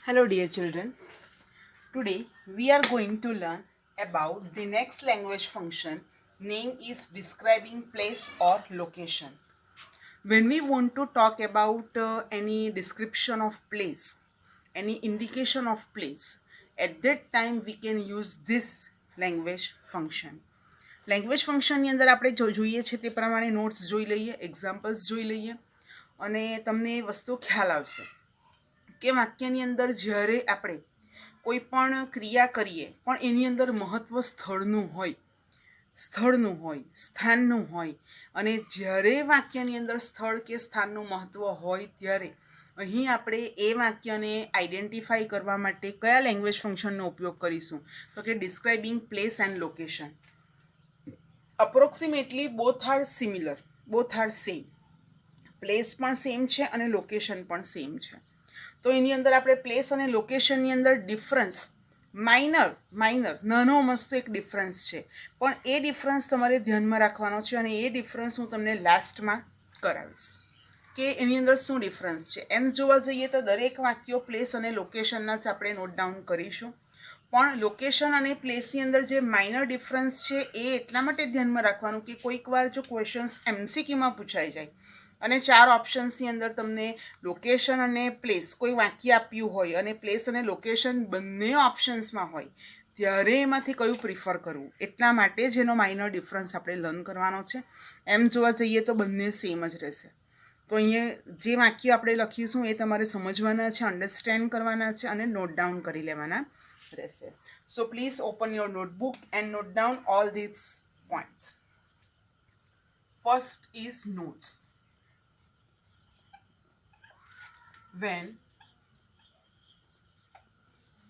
Hello dear children. Today we are going to learn about the next language function. Name is describing place or location. When we want to talk about any description of place, any indication of place, at that time we can use this language function. Language ફંક્શનની અંદર આપણે જોઈએ છે તે પ્રમાણે notes જોઈ લઈએ, examples જોઈ લઈએ અને તમને એ વસ્તુ ખ્યાલ આવશે કે વાક્યની અંદર જ્યારે આપણે કોઈ પણ ક્રિયા કરીએ પણ એની અંદર મહત્ત્વ સ્થળનું હોય, સ્થાનનું હોય અને જ્યારે વાક્યની અંદર સ્થળ કે સ્થાનનું મહત્ત્વ હોય ત્યારે અહીં આપણે એ વાક્યને આઈડેન્ટિફાઈ કરવા માટે કયા લેંગ્વેજ ફંક્શનનો ઉપયોગ કરીશું? તો કે describing place and location. Approximately both are similar, both are same. Place પણ સેમ છે અને લોકેશન પણ સેમ છે. તો એની અંદર આપણે પ્લેસ અને લોકેશનની અંદર ડિફરન્સ માઇનર નાનો મસ્તો એક ડિફરન્સ છે, પણ એ ડિફરન્સ તમારે ધ્યાનમાં રાખવાનો છે અને એ ડિફરન્સ હું તમને લાસ્ટમાં કરાવીશ કે એની અંદર શું ડિફરન્સ છે. એમ જોવા જઈએ તો દરેક વાક્યો પ્લેસ અને લોકેશનના જ આપણે નોટ ડાઉન કરીશું, પણ લોકેશન અને પ્લેસની અંદર જે માઇનર ડિફરન્સ છે એ એટલા માટે ધ્યાનમાં રાખવાનું કે કોઈક વાર જો ક્વેશ્ચન્સ એમસીક્યુમાં પૂછાઈ જાય અને 4 ઓપ્શન્સની અંદર તમને લોકેશન અને પ્લેસ કોઈ વાક્ય આપ્યું હોય અને પ્લેસ અને લોકેશન બંને ઓપ્શન્સમાં હોય ત્યારે એમાંથી કયું પ્રિફર કરવું, એટલા માટે જેનો માઇનર ડિફરન્સ આપણે લર્ન કરવાનો છે. એમ જોવા જઈએ તો બંને સેમ જ રહેશે. તો અહીંયા જે વાક્ય આપણે લખીશું એ તમારે સમજવાના છે, અન્ડરસ્ટેન્ડ કરવાના છે અને નોટ ડાઉન કરી લેવાના રહેશે. So please open your notebook and note down all this points. First is notes. When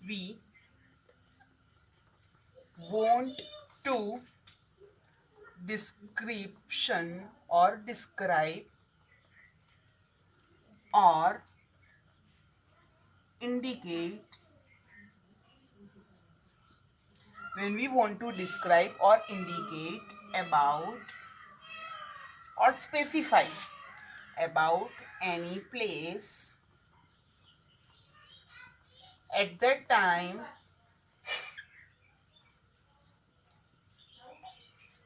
we want to description or describe or indicate, when we want to describe or indicate about or specify about any place, at that time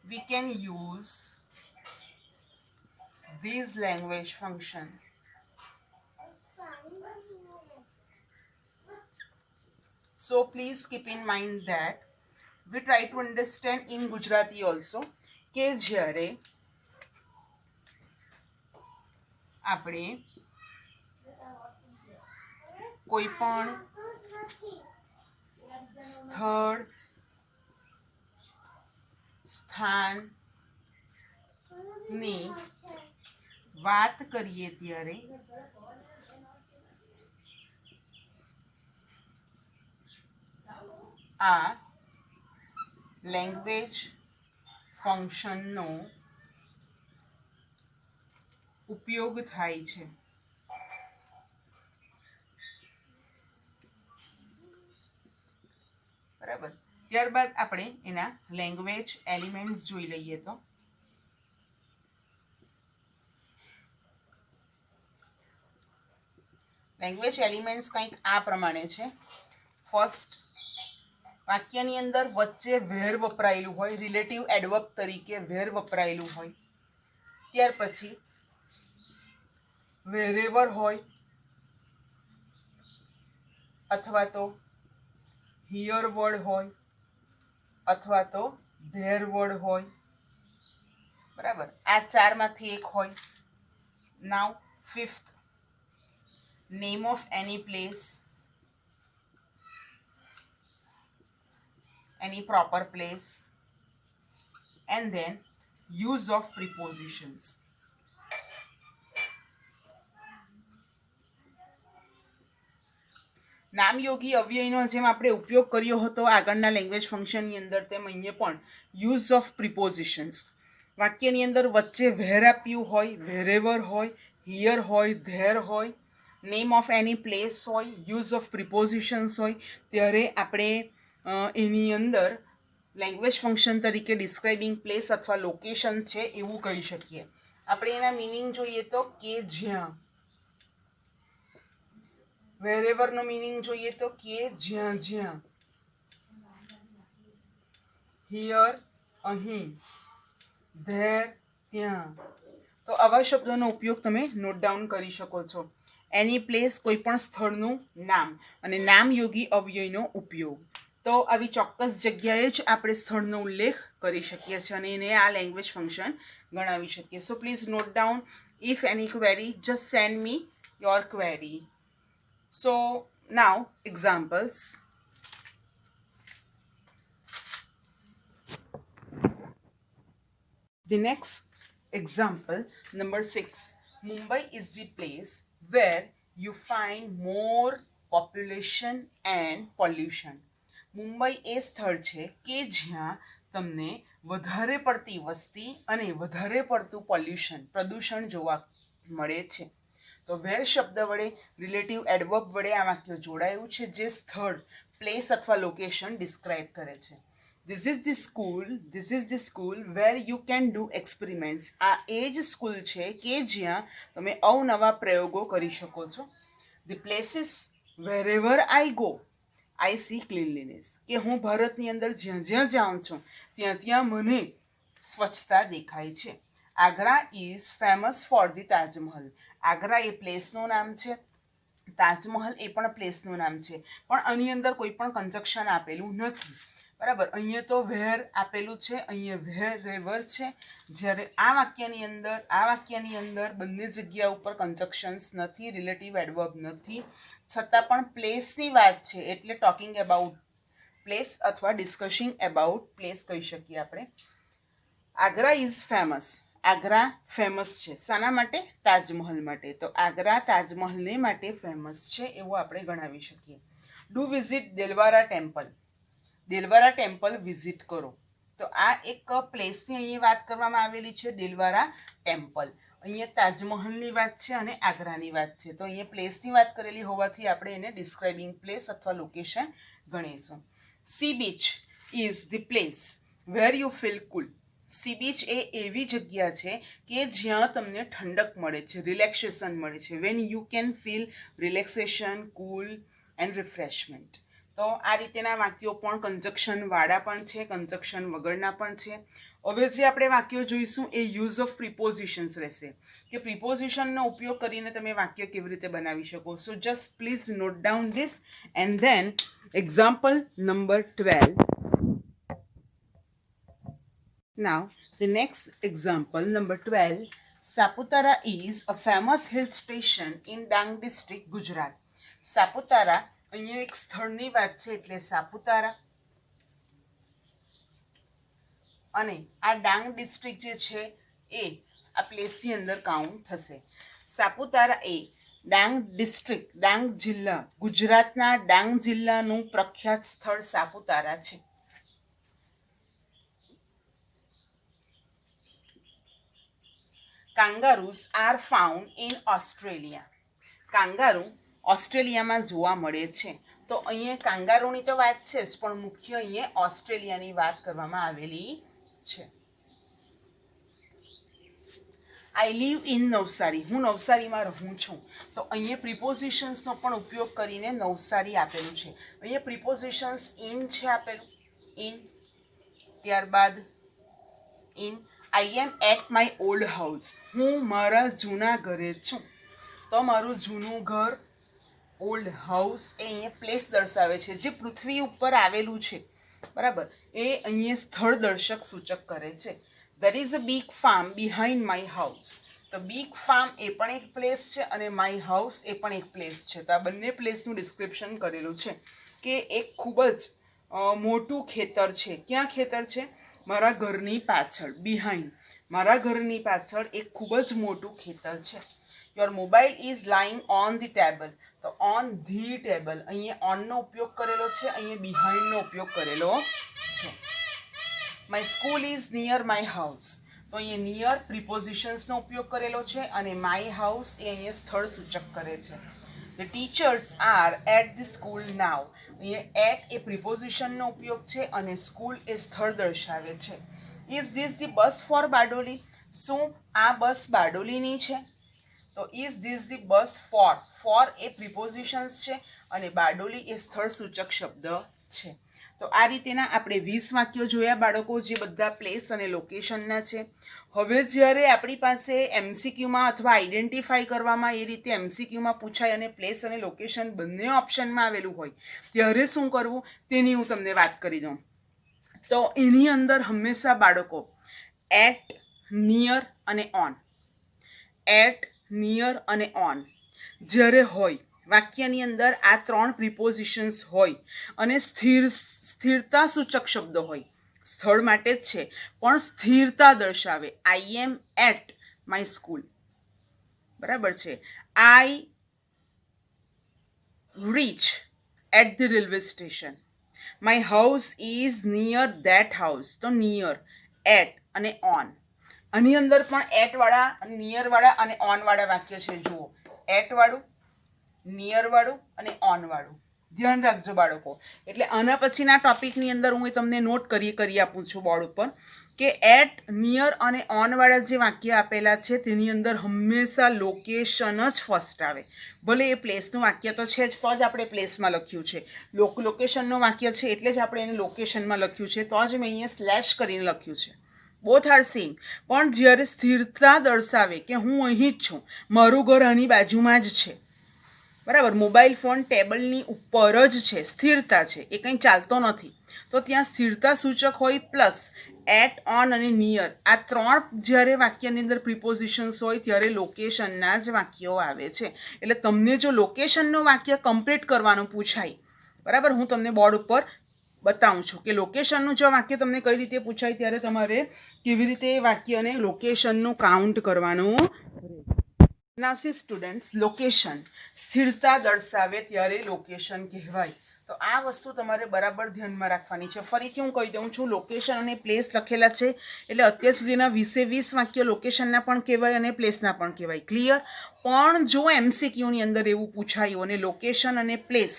we can use this language function. So please keep in mind that we try to understand in Gujarati also કે જ્યારે આપણે કોઈ પણ સ્થળ, સ્થાનની વાત કરીએ ત્યારે આ લેંગ્વેજ ફંક્શનનો ઉપયોગ થાય છે. બરાબર. ત્યારબાદ આપણે એના લેંગ્વેજ એલિમેન્ટ્સ જોઈ લઈએ. તો લેંગ્વેજ એલિમેન્ટ્સ કંઈક આ પ્રમાણે છે. ફર્સ્ટ, વાક્યની અંદર વચ્ચે વેર વપરાયેલું હોય, રિલેટિવ એડવર્બ તરીકે વેર વપરાયેલું હોય. ત્યાર પછી વેરેવર હોય અથવા તો હિયર વર્ડ હોય અથવા તો ધેર વર્ડ હોય. બરાબર, આ ચારમાંથી એક હોય. Now fifth, name of any place, any proper place, and then use of prepositions. નામયોગી અવ્યયનો જેમ આપણે ઉપયોગ કર્યો હતો આગળના લેંગ્વેજ ફંક્શનની અંદર, તેમ અહીંયા પણ યુઝ ઓફ પ્રિપોઝિશન્સ. વાક્યની અંદર વચ્ચે વેર આપ્યું હોય, વેરેવર હોય, હિયર હોય, ધેર હોય, નેમ ઓફ એની પ્લેસ હોય, યુઝ ઓફ પ્રિપોઝિશન્સ હોય, ત્યારે આપણે એની અંદર લેંગ્વેજ ફંક્શન તરીકે ડિસ્ક્રાઇબિંગ પ્લેસ અથવા લોકેશન છે એવું કહી શકીએ. આપણે એના મિનિંગ જોઈએ તો કે જ્યાં વેરેવરનો મિનિંગ જોઈએ તો કે જ્યાં જ્યાં, હિયર અહીં, ધેર ત્યાં. તો આવા શબ્દોનો ઉપયોગ તમે નોટ ડાઉન કરી શકો છો. એની પ્લેસ કોઈ પણ સ્થળનું નામ અને નામયોગી અવ્યયનો ઉપયોગ. તો આવી ચોક્કસ જગ્યાએ જ આપણે સ્થળનો ઉલ્લેખ કરી શકીએ છીએ અને એને આ લેંગ્વેજ ફંક્શન ગણાવી શકીએ. So please note down. If any query just send me your query. So now examples. The next example, number 6. Mumbai is the place where you find more population and pollution. Mumbai એ સ્થળ છે કે જ્યાં તમને વધારે પડતી વસ્તી અને વધારે પડતું પ્રદૂષણ જોવા મળે છે. તો વેર શબ્દ વડે રિલેટિવ એડવર્બ વડે આ વાક્ય જોડાયું છે જે સ્થળ, પ્લેસ અથવા લોકેશન ડિસ્ક્રાઇબ કરે છે. This is the school where you can do experiments. આ એ જ સ્કૂલ છે કે જ્યાં તમે અવનવા પ્રયોગો કરી શકો છો. The places wherever I go, I see cleanliness. કે હું ભારતની અંદર જ્યાં જ્યાં જાઉં છું ત્યાં ત્યાં મને સ્વચ્છતા દેખાય છે. Agra is famous for the Taj Mahal. Agra એ પ્લેસનું નામ છે, તાજમહલ એ પણ પ્લેસનું નામ છે, પણ આની અંદર કોઈ પણ કન્જક્શન આપેલું નથી. બરાબર, અહીંયા તો વેર આપેલું છે, અહીંયા વેરેવર છે. જ્યારે આ વાક્યની અંદર બંને જગ્યા ઉપર કન્જક્શન્સ નથી, રિલેટિવ એડવર્બ નથી, છતાં પણ પ્લેસની વાત છે એટલે ટોકિંગ અબાઉટ પ્લેસ અથવા ડિસ્કશિંગ અબાઉટ પ્લેસ કહી શકીએ આપણે. Agra is famous. Agra famous છે શાના માટે? તાજમહલ માટે. તો આગ્રા તાજમહલને માટે ફેમસ છે એવું આપણે ગણાવી શકીએ. Do visit Delwara temple. Delwara temple visit કરો. તો આ એક પ્લેસની અહીંયા વાત કરવામાં આવેલી છે, દેલવારા ટેમ્પલ. અહીંયા તાજમહલની વાત છે અને આગ્રાની વાત છે. તો અહીંયા પ્લેસની વાત કરેલી હોવાથી આપણે એને ડિસ્ક્રાઇબિંગ પ્લેસ અથવા લોકેશન ગણીશું. Sea beach is the place where you feel cool. Sea beach એ એવી જગ્યા છે કે જ્યાં તમને ઠંડક મળે છે, રિલેક્સેશન મળે છે. When you can feel relaxation, cool and refreshment. તો આ રીતેના વાક્યો પણ કન્જક્શનવાળા પણ છે, કન્જક્શન વગરના પણ છે. હવે જે આપણે વાક્યો જોઈશું એ યુઝ ઓફ પ્રિપોઝિશન્સ રહેશે કે પ્રિપોઝિશનનો ઉપયોગ કરીને તમે વાક્ય કેવી રીતે બનાવી શકો. સો just please note down this and then example number 12. Now the next example number 12. Saputara is a famous hill station in Dang district, Gujarat. Saputara અહીંયા એક સ્થળની વાત છે એટલે સાપુતારા, અને આ ડાંગ ડિસ્ટ્રિક્ટ જે છે એ આ પ્લેસની અંદર કાઉન્ટ થશે. સાપુતારા એ ડાંગ ડિસ્ટ્રિક્ટ, ડાંગ જિલ્લા, ગુજરાતના ડાંગ જિલ્લાનું પ્રખ્યાત સ્થળ સાપુતારા છે. Kangaroos are found in Australia. Kangaroo ઓસ્ટ્રેલિયામાં જોવા મળે છે. તો અહીંયા કાંગારૂની તો વાત છે જ, પણ મુખ્ય અહીંયા ઓસ્ટ્રેલિયાની વાત કરવામાં આવેલી છે. I live in Navsari. હું નવસારીમાં રહું છું. તો અહીંયા પ્રિપોઝિશન્સનો પણ ઉપયોગ કરીને નવસારી આપેલું છે. અહીંયા પ્રિપોઝિશન્સ ઇન છે આપેલું, ઇન, ત્યારબાદ in. I am at my old house. હું મારા જૂના ઘરે છું. તો મારું જૂનું ઘર, ઓલ્ડ હાઉસ એ અહીંયા પ્લેસ દર્શાવે છે જે પૃથ્વી ઉપર આવેલું છે. બરાબર, એ અહીંયા સ્થળ દર્શક સૂચક કરે છે. There is a big farm behind my house. તો બિગ ફાર્મ એ પણ એક પ્લેસ છે અને માય હાઉસ એ પણ એક પ્લેસ છે. તો આ બંને પ્લેસનું ડિસ્ક્રિપ્શન કરેલું છે કે એક ખૂબ જ મોટું ખેતર છે. ક્યાં ખેતર છે? મારા ઘરની પાછળ, બિહાઇન્ડ, મારા ઘરની પાછળ એક ખૂબ જ મોટું ખેતર છે. Your mobile is lying on the table. તો ઓન ધી ટેબલ, અહીંયા ઓનનો ઉપયોગ કરેલો છે, અહીંયા બિહાઇન્ડનો ઉપયોગ કરેલો છે. My school is near my house. તો અહીંયા નિયર પ્રિપોઝિશન્સનો ઉપયોગ કરેલો છે અને માય હાઉસ એ અહીંયા સ્થળ સૂચક કરે છે. The teachers are at the school now. અહીંયા એટ એ પ્રિપોઝિશનનો ઉપયોગ છે અને સ્કૂલ એ સ્થળ દર્શાવે છે. Is this the bus for Bardoli. શું આ બસ બારડોલીની છે? તો is this the bus for એ પ્રિપોઝિશન્સ છે અને બારડોલી એ સ્થળ સૂચક શબ્દ છે. તો આ રીતેના આપણે 20 વાક્યો જોયા બાળકો, જે બધા પ્લેસ અને લોકેશનના છે. હવે જ્યારે આપણી પાસે એમસીક્યુમાં અથવા આઈડેન્ટિફાઈ કરવામાં એ રીતે એમસીક્યુમાં પૂછાય અને પ્લેસ અને લોકેશન બંને ઓપ્શનમાં આવેલું હોય ત્યારે શું કરવું તેની હું તમને વાત કરી દઉં. તો એની અંદર હંમેશા બાળકો એટ, નિયર અને ઓન, એટ, નિયર અને ઓન જ્યારે હોય વાક્યની અંદર આ 3 પ્રિપોઝિશન્સ હોય અને સ્થિરતા સૂચક શબ્દો હોય, સ્થળ માટે જ છે પણ સ્થિરતા દર્શાવે. I am at my school, બરાબર છે. I reach at the railway station. My house is near that house. તો નિયર, એટ અને ઓન. આની અંદર પણ એટવાળા, નિયરવાળા અને ઓનવાળા વાક્ય છે. જુઓ, એટવાળું, નિયરવાળું અને ઓનવાળું. ધ્યાન રાખજો બાળકો. એટલે આના પછીના ટોપિકની અંદર હું તમને નોટ કરી આપું છું બોર્ડ ઉપર કે એટ, નિયર અને ઓનવાળા જે વાક્ય આપેલા છે તેની અંદર હંમેશા લોકેશન જ ફર્સ્ટ આવે. ભલે એ પ્લેસનું વાક્ય તો છે જ, તો જ આપણે પ્લેસમાં લખ્યું છે. લોકેશનનું વાક્ય છે એટલે જ આપણે એને લોકેશનમાં લખ્યું છે, તો જ મેં અહીંયા સ્લેશ કરીને લખ્યું છે. Both are same. પણ જ્યારે સ્થિરતા દર્શાવે કે હું અહીં જ છું, મારું ઘર આની બાજુમાં જ છે, બરાબર, મોબાઈલ ફોન ટેબલની ઉપર જ છે, સ્થિરતા છે, એ કંઈ ચાલતો નથી, તો ત્યાં સ્થિરતા સૂચક હોય પ્લસ એટ, ઓન અને નિયર આ 3 જ્યારે વાક્યની અંદર પ્રિપોઝિશન્સ હોય ત્યારે લોકેશનના જ વાક્યો આવે છે. એટલે તમને જો લોકેશનનું વાક્ય કમ્પ્લીટ કરવાનું પૂછાય, બરાબર, હું તમને બોર્ડ ઉપર બતાવું છું કે લોકેશનનું જો વાક્ય તમને કઈ રીતે પૂછાય ત્યારે તમારે કેવી રીતે એ વાક્યને લોકેશનનું કાઉન્ટ કરવાનું રહેશે. Now see students, લોકેશન સ્થિરતા દર્શાવે ત્યારે લોકેશન કહેવાય. તો આ વસ્તુ તમારે બરાબર ધ્યાનમાં રાખવાની છે. ફરીથી હું કહી દઉં છું, લોકેશન અને પ્લેસ લખેલા છે એટલે અત્યાર સુધીના 20 વાક્યો લોકેશનના પણ કહેવાય અને પ્લેસના પણ કહેવાય. ક્લિયર? પણ જો એમસીક્યુની અંદર એવું પૂછાયું અને લોકેશન અને પ્લેસ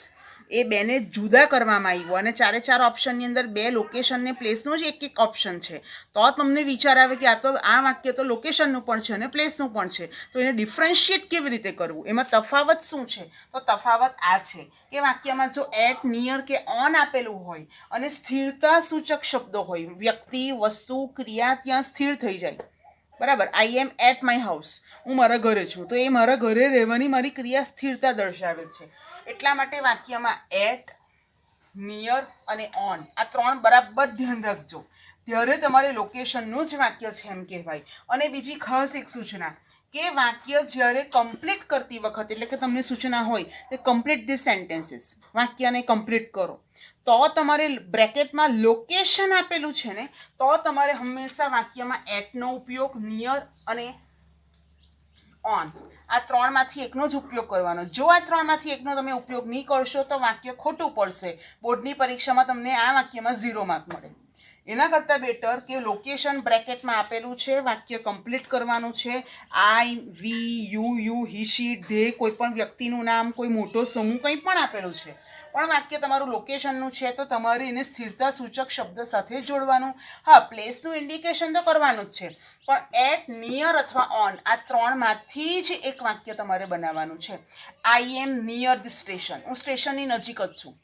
એ બેને જુદા કરવામાં આવ્યું અને 4 ઓપ્શનની અંદર 2 લોકેશન ને પ્લેસનું જ એક ઓપ્શન છે, તો તમને વિચાર આવે કે આ વાક્ય તો લોકેશનનું પણ છે અને પ્લેસનું પણ છે, તો એને ડિફરન્શિએટ કેવી રીતે કરવું, એમાં તફાવત શું છે? તો તફાવત આ છે કે વાક્યમાં જો એટ, નિયર કે ઓન આપેલું હોય અને સ્થિરતા સૂચક શબ્દો હોય, વ્યક્તિ, વસ્તુ, ક્રિયા ત્યાં સ્થિર થઈ જાય, બરાબર. આઈ એમ એટ માય હાઉસ, હું મારા ઘરે છું, તો એ મારા ઘરે રહેવાની મારી ક્રિયા સ્થિરતા દર્શાવે છે. એટલા માટે વાક્યમાં એટ, નિયર અને ઓન આ 3 બરાબર ધ્યાન રાખજો, ત્યારે તમારે લોકેશનનું જ વાક્ય છે એમ કહેવાય. અને બીજી ખાસ એક સૂચના કે વાક્ય જ્યારે કમ્પ્લીટ કરતી વખત, એટલે કે તમને સૂચના હોય કે કમ્પ્લીટ ધીસ સેન્ટેન્સીસ, વાક્યને કમ્પ્લીટ કરો, તો તમારે બ્રેકેટમાં લોકેશન આપેલું છે ને, તો તમારે હંમેશા વાક્યમાં એટનો ઉપયોગ, નિયર અને ઓન આ 3માંથી એકનો જ ઉપયોગ કરવાનો. જો આ 3માંથી એકનો તમે ઉપયોગ નહીં કરશો તો વાક્ય ખોટું પડશે. બોર્ડની પરીક્ષામાં તમને આ વાક્યમાં 0 માર્ક મળે. એના કરતાં બેટર કે લોકેશન બ્રેકેટમાં આપેલું છે, વાક્ય કમ્પ્લીટ કરવાનું છે. આઈ, વી, યુ, હી, શી, ધે, કોઈ પણ વ્યક્તિનું નામ, કોઈ મોટો સમૂહ કંઈ પણ આપેલું છે, પણ વાક્ય તમારું લોકેશનનું છે તો તમારે એને સ્થિરતા સૂચક શબ્દ સાથે જોડવાનું. હા, પ્લેસનું ઇન્ડિકેશન તો કરવાનું જ છે, પણ એટ, નિયર અથવા ઓન આ 3માંથી જ એક વાક્ય તમારે બનાવવાનું છે. આઈ એમ નિયર ધ સ્ટેશન, હું સ્ટેશનની નજીક જ છું,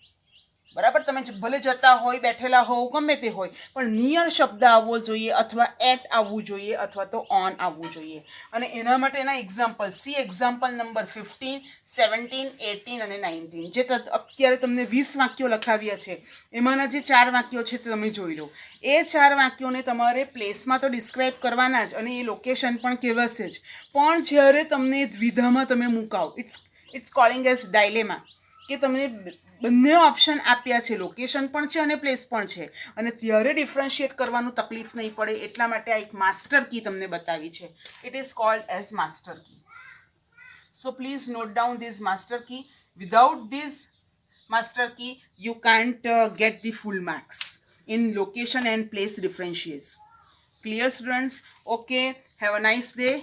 બરાબર. તમે ભલે જતા હોય, બેઠેલા હોવ, ગમે તે હોય, પણ નિયર શબ્દ આવવો જોઈએ અથવા એટ આવવું જોઈએ અથવા તો ઓન આવવું જોઈએ. અને એના માટેના એક્ઝામ્પલ સી, એક્ઝામ્પલ નંબર 15, 17, 18 અને 19, જે અત્યારે તમને 20 વાક્યો લખાવ્યા છે એમાંના જે 4 વાક્યો છે તે તમે જોઈ લો. એ 4 વાક્યોને તમારે પ્લેસમાં તો ડિસ્ક્રાઇબ કરવાના જ અને એ લોકેશન પણ કહેવાશે જ, પણ જ્યારે તમને દ્વિધામાં તમે મુકાવ, ઇટ્સ કોલિંગ એઝ ડાયલેમા, કે તમને બંને ઓપ્શન આપ્યા છે, લોકેશન પણ છે અને પ્લેસ પણ છે, અને ત્યારે ડિફરન્શિએટ કરવાનું તકલીફ નહીં પડે એટલા માટે આ એક માસ્ટર કી તમને બતાવી છે. It is called as master key. So please note down this master key. Without this master key, you can't get the full marks in location and place differentiates. Clear students? Okay, have a nice day.